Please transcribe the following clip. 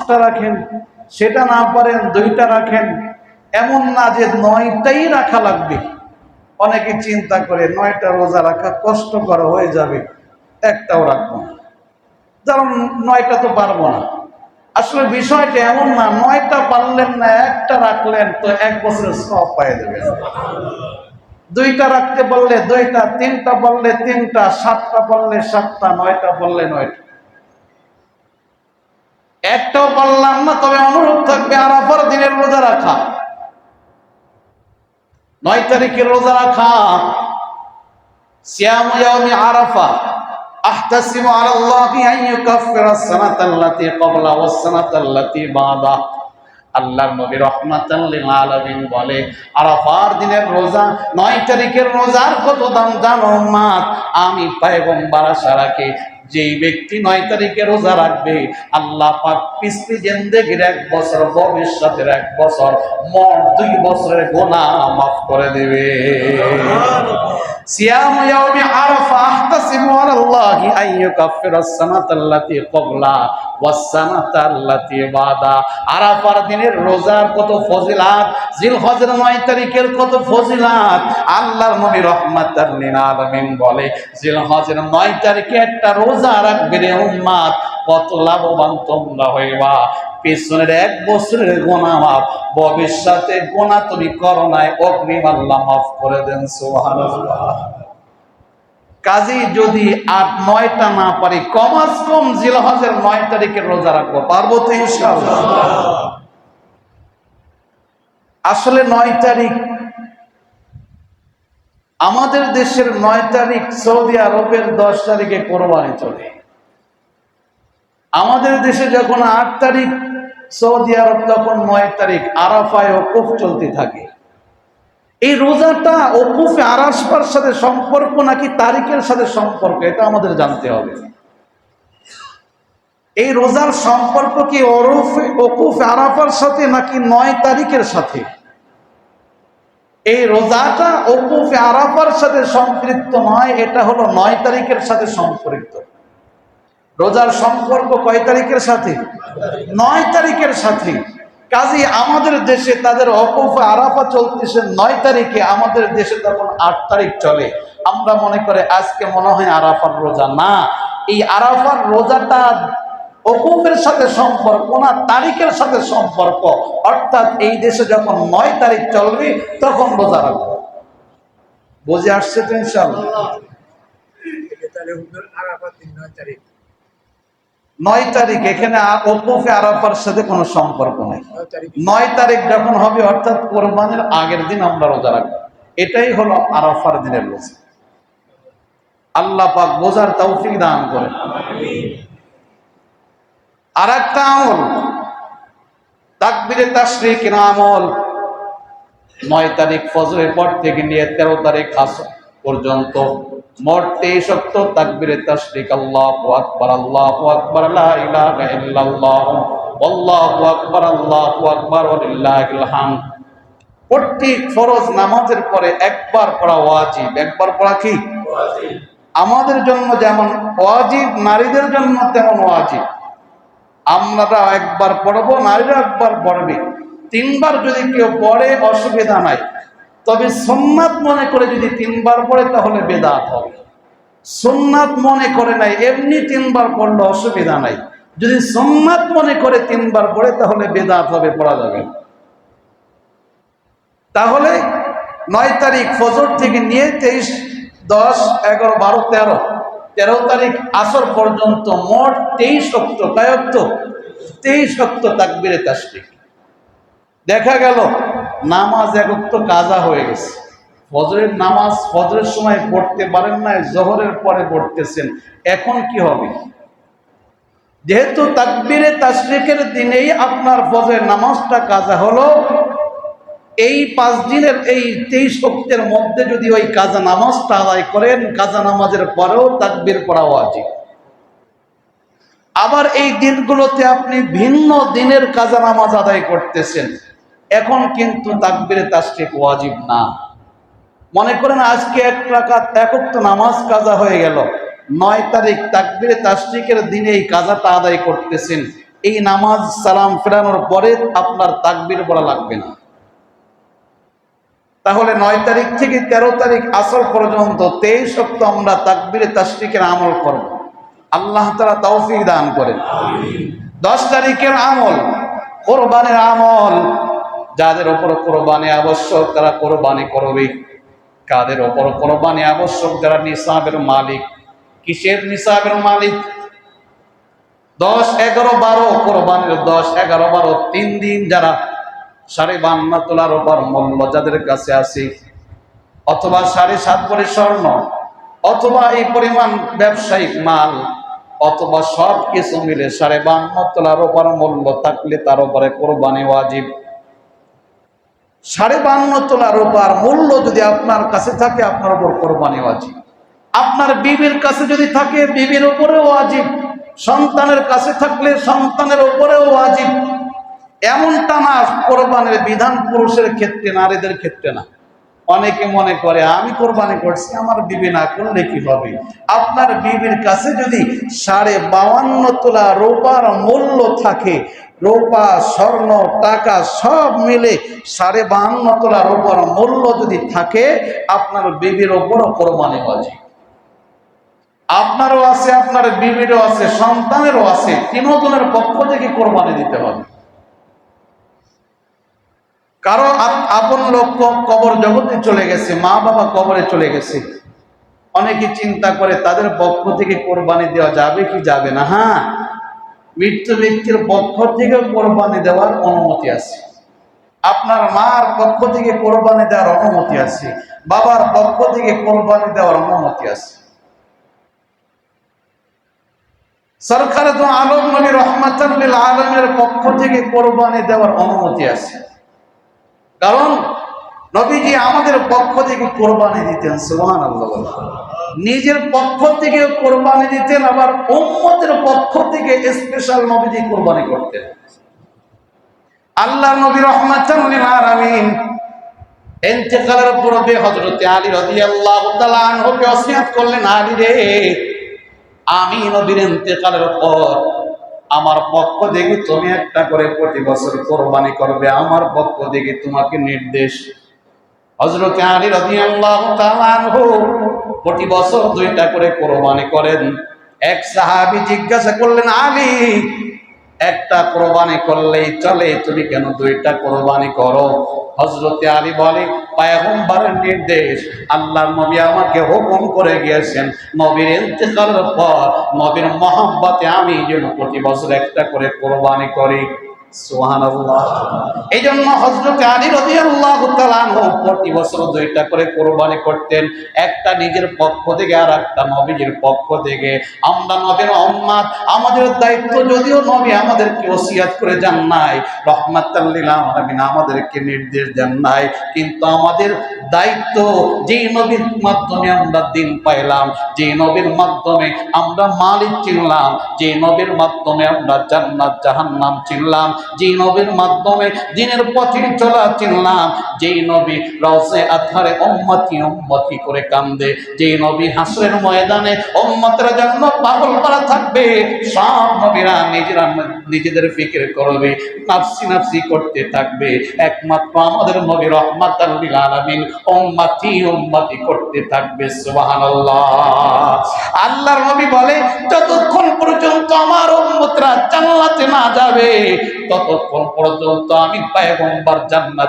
5টা রাখেন, সেটা না পারেন 2টা রাখেন। এমন না যে 9টাই রাখা লাগবে। অনেকে চিন্তা করে 9টা রোজা রাখা কষ্টকর হয়ে যাবে, একটাও রাখবো না, কারণ 9টা তো পারবো না। আসলে বিষয়টা এমন না, 9টা পারলেন না, একটা রাখলেন তো 1 বছরের সব পেয়ে যাবেন। 2টা রাখতে বললে 2টা, 3টা বললে 3টা, 7টা বললে 7টা, 9টা বললে 9টা। একটাও পারলাম না, তবে অনুরোধ থাকবে আরাফার দিনের রোজা রাখা, 9 তারিখের রোজা রাখা। সিয়ামু ইয়াউমি আরাফা আহতাসিবু আলাল্লাহি আন ইউকাফিরাস সানাতাল্লাতী ক্বাবলা ওয়াস সানাতাল্লাতী বাদা। আল্লাহর নবী রাহমাতাল লিল আলামিন বলে, আরাফার দিনের রোজা, 9 তারিখের রোজার কত দাম জানো উম্মত? আমি পয়গম্বর আশা রাখি, যেই ব্যক্তি 9 তারিখে রোজা রাখবে, আল্লাহ পাক পিছলি জিন্দেগির 1 বছর, ভবিষ্যতের 1 বছর, মোট 2 বছরের গুনাহ মাফ করে দেবে। সিয়ামু ইয়াউমি আরাফা আহতাসিবু আলাল্লাহি আন ইউকাফিরাস সানাতাল্লাতী ক্বাবলা ওয়াস সানাতাল্লাতী বাদা। আরাফার দিনের রোজার কত ফজিলাত, জিলহজের 9 তারিখের কত ফজিলাত। আল্লাহর নবী রাহমাতাল লিল আলামিন বলে, জিলহজের 9 তারিখে একটা রোজা রাখবে রে উম্মত, কত লাভবান তোমরা হইবা। পিছনের 1 বছরের গুনাহ মাফ, ভবিষ্যতে গুনাহ তুমি করো নাই, অগ্রিম আল্লাহ মাফ করে দেন। সুবহানাল্লাহ। কাজী যদি 8-9টা না পারি, কমাস কম জিলহজের 9 তারিখের রোজা রাখবো, পারবো তো ইনশাআল্লাহ। আসলে 9 তারিখ আমাদের দেশের 9 তারিখ, সৌদি আরবের 10 তারিখে কোরবানি চলে। আমাদের দেশে যখন 8 তারিখ সৌদি আরব, তখন 9 তারিখ আরাফায় ওকুফ চলতে থাকে। এই রোজাটা ওকুফে আরাফার সাথে সম্পর্ক নাকি তারিখের সাথে সম্পর্ক, এটা আমাদের জানতে হবে। এই রোজার সম্পর্ক কি ওকুফে আরাফার সাথে নাকি 9 তারিখের সাথে? এই রোজাটা ওকুফে আরাফার সাথে সম্পৃক্ত নয়, এটা হলো 9 তারিখের সাথে সম্পৃক্ত। রোজার সম্পর্ক কয় তারিখের সাথে? 9 তারিখের সাথে। কাজী আমাদের দেশে তাদের ওকুফে আরাফা চলতেছে 9 তারিখে, আমাদের দেশে তখন 8 তারিখ চলে। আমরা মনে করে আজকে মনে হয় আরাফার রোজা। না, এই আরাফার রোজাটা ওকুফের সাথে সম্পর্ক না, তারিখের সাথে সম্পর্ক। অর্থাৎ এই দেশে যখন 9 তারিখ চলবে তখন রোজা রাখবো। বুঝে আসছে তো ইনশাআল্লাহ? 9 তারিখ এখানে ওকুফে আরাফার সাথে কোনো সম্পর্ক নেই। 9 তারিখ যখন হবে, অর্থাৎ কোরবানির আগের দিন আমরা রোজা রাখবো। এটাই হলো আরাফার দিনের রোজা। আল্লাহ পাক বোঝার তৌফিক দান করেন। আর একটা আমল, তাকবীরে তাশরিকের আমল। 9 তারিখ ফজরের পর থেকে নিয়ে 13 তারিখ আসর পর্যন্ত মোট 23 ওয়াক্ত তাকবীরে তাশরিক। আল্লাহু আকবার, আল্লাহু আকবার, লা ইলাহা ইল্লাল্লাহ, আল্লাহু আকবার, আল্লাহু আকবার, ওয়ালিল্লাহিল হামদ। প্রত্যেক ফরজ নামাজের পরে একবার পড়া ওয়াজিব। একবার পড়া কি ওয়াজিব? আমাদের জন্য যেমন ওয়াজিব, নারীদের জন্য তেমন ওয়াজিব। আমরা একবার পড়বো, নারীরা একবার পড়বে। 3 বার যদি কেউ পড়ে অসুবিধা নাই, তবে সুন্নাত মনে করে যদি 3 বার পড়ে তাহলে বেদাত হবে। সুন্নাত মনে করে নাই, এমনি 3 বার পড়লে অসুবিধা নাই। যদি সুন্নাত মনে করে 3 বার পড়ে তাহলে বেদাত হবে, পড়া যাবে। তাহলে 9 তারিখ ফজর থেকে নিয়ে 23, 10, 11, 12, 13 তারিখ আসর পর্যন্ত মোট 23 ওয়াক্ত। কয় ওয়াক্ত? 23 ওয়াক্ত তাকবীরে তাশরিক। দেখা গেল নামাজ 1 ওয়াক্ত কাজা হয়ে গেছে। ফজরের নামাজ ফজরের সময় পড়তে পারেন না, জোহরের পরে পড়তেছেন, এখন কি হবে? যেহেতু তাকবীরে তাশরিকের দিনেই আপনার ফজরের নামাজটা কাজা হলো, এই 5 দিনের এই 23 ওয়াক্তের মধ্যে যদি ওই কাজা নামাজটা আদায় করেন, কাজা নামাজের পরেও তাকবীর পড়া ওয়াজিব। আবার এই দিনগুলোতে আপনি ভিন্ন দিনের কাজা নামাজ আদায় করতেছেন, এখন কিন্তু তাকবীরে তাশরিক ওয়াজিব না। মনে করেন আজকে 1 রাকাত 1 ওয়াক্ত নামাজ কাজা হয়ে গেল, 9 তারিখ তাকবীরে তাশরিকের দিনে এই কাজাটা আদায় করতেছেন, এই নামাজ সালাম ফেরানোর পরে আপনার তাকবীর পড়া লাগবে না। তাহলে 9 তারিখ থেকে 13 তারিখ আসর পর্যন্ত 23 সপ্তাহ আমরা তাকবীরে তাশরিকের আমল করব। আল্লাহ তাআলা তৌফিক দান করেন। 10 তারিখের আমল কোরবানির আমল। যাদের উপর কোরবানি আবশ্যক তারা কোরবানি করবে। কাদের উপর কোরবানি আবশ্যক? যারা নিসাবের মালিক। কিসের নিসাবের মালিক? 10, 11, 12 কোরবানির 10, 11, 12 3 দিন যারা 52.5 তোলার উপর মূল্য যাদের কাছে আছে, অথবা 7.5 ভরি স্বর্ণ, অথবা এই পরিমাণ ব্যবসায়িক মাল, অথবা সব কিছু মিলে 52.5 তোলার উপর মূল্য থাকলে তার উপরে কোরবানি ওয়াজিব। 52.5 তোলার উপর মূল্য যদি আপনার কাছে থাকে আপনার উপর কোরবানি ওয়াজিব। আপনার বিবির কাছে যদি থাকে বিবির উপরেও ওয়াজিব। সন্তানের কাছে থাকলে সন্তানের উপরেও ওয়াজিব। এমনটা না কোরবানির বিধান পুরুষের ক্ষেত্রে, নারীদের ক্ষেত্রে না। অনেকে মনে করে আমি কোরবানি করছি, আমার বিবি না করলে কি হবে? আপনার বিবির কাছে যদি 52.5 তোলা রূপার মূল্য থাকে, রূপা স্বর্ণ টাকা সব মিলে 52.5 তোলা রূপার মূল্য যদি থাকে, আপনার বিবির ওপরও কোরবানি ওয়াজিব। আপনারও আছে, আপনার বিবিরও আছে, সন্তানেরও আছে, তিনজনের পক্ষ থেকে কোরবানি দিতে হবে। কারো আপন লোক কবর জগতে চলে গেছে, মা বাবা কবরে চলে গেছে, অনেকে চিন্তা করে তাদের পক্ষ থেকে কোরবানি দেওয়া যাবে কি যাবে না। হ্যাঁ, মৃত্যু ব্যক্তির পক্ষ থেকে কোরবানি দেওয়ার অনুমতি আছে। আপনার মার পক্ষ থেকে কোরবানি দেওয়ার অনুমতি আছে, বাবার পক্ষ থেকে কোরবানি দেওয়ার অনুমতি আছে। সরকার তো আলম নবী রহমাতুল লিল আলামিনের পক্ষ থেকে কোরবানি দেওয়ার অনুমতি আছে। কারণ নবীজি আমাদের পক্ষ থেকে কোরবানি দিতেন, সুবহানাল্লাহ। নিজের পক্ষ থেকে কোরবানি দিতেন, আবার উম্মতের পক্ষ থেকে স্পেশাল নবীজি কোরবানি করতেন। আল্লাহ নবী রহমাতুল লিল আলামিন ইন্তেকালের পূর্বে হযরত আলী রাদিয়াল্লাহু তাআলা আনহুকে ওসিয়ত করলেন, আলী রে, আমি নবীর ইন্তেকালের পর আমার পক্ষ থেকে তুমি একটা করে প্রতি বছর কোরবানি করবে, আমার পক্ষ থেকে তোমাকে নির্দেশ। হযরত আলী রাদিয়াল্লাহু তাআলা আনহু প্রতি বছর 2টা করে কোরবানি করেন। এক সাহাবী জিজ্ঞাসা করলেন, আলী, একটা কোরবানি করলেই চলে, তুমি কেন 2টা কোরবানি করো? হযরত আলী বলে, পয়গম্বরের নির্দেশ, আল্লাহর নবী আমাকে হুকুম করে গিয়েছেন, নবীর ইন্তেকালের পর নবীর মহব্বতে আমি যেন প্রতি বছর একটা করে কোরবানি করি। সুবহানাল্লাহ। এই জন্য হযরত আলী রাদিয়াল্লাহু তাআলা আনহু প্রতি বছর 2টা করে কোরবানি করতেন, একটা নিজের পক্ষ থেকে আর একটা নবীর পক্ষ থেকে। আমরা নবীর উম্মত, আমাদের দায়িত্ব, যদিও নবী আমাদেরকে ওসিয়ত করে যান নাই, রহমাতাল লিল আলামিন আমাদেরকে নির্দেশ দেন নাই, কিন্তু আমাদের দায়িত্ব, যেই নবীর মাধ্যমে আমরা দিন পাইলাম, যে নবীর মাধ্যমে আমরা মালিক চিনলাম, যে নবীর মাধ্যমে আমরা জান্নাত জাহান্নাম চিনলাম, যে নবীর মাধ্যমে দিনের পথে চলা চিনলাম, যেই নবী রওজে আতহারে উম্মতি উম্মতি করে কান্দে, যেই নবী হাসরের ময়দানে উম্মতের জন্য পাগল করা থাকবে, সব নবীরা নিজেদের ফিকির করবে, নাফসি নাফসি করতে থাকবে, একমাত্র আমাদের নবী রহমাতাল লিল আলামিন উম্মতি উম্মতি করতে থাকবে। সুবহানাল্লাহ। আল্লাহর নবী বলে, যতক্ষণ পর্যন্ত আমার উম্মতরা জান্নাতে না যাবে ততক্ষণ পর্যন্ত আমি পয়গম্বর জান্নাত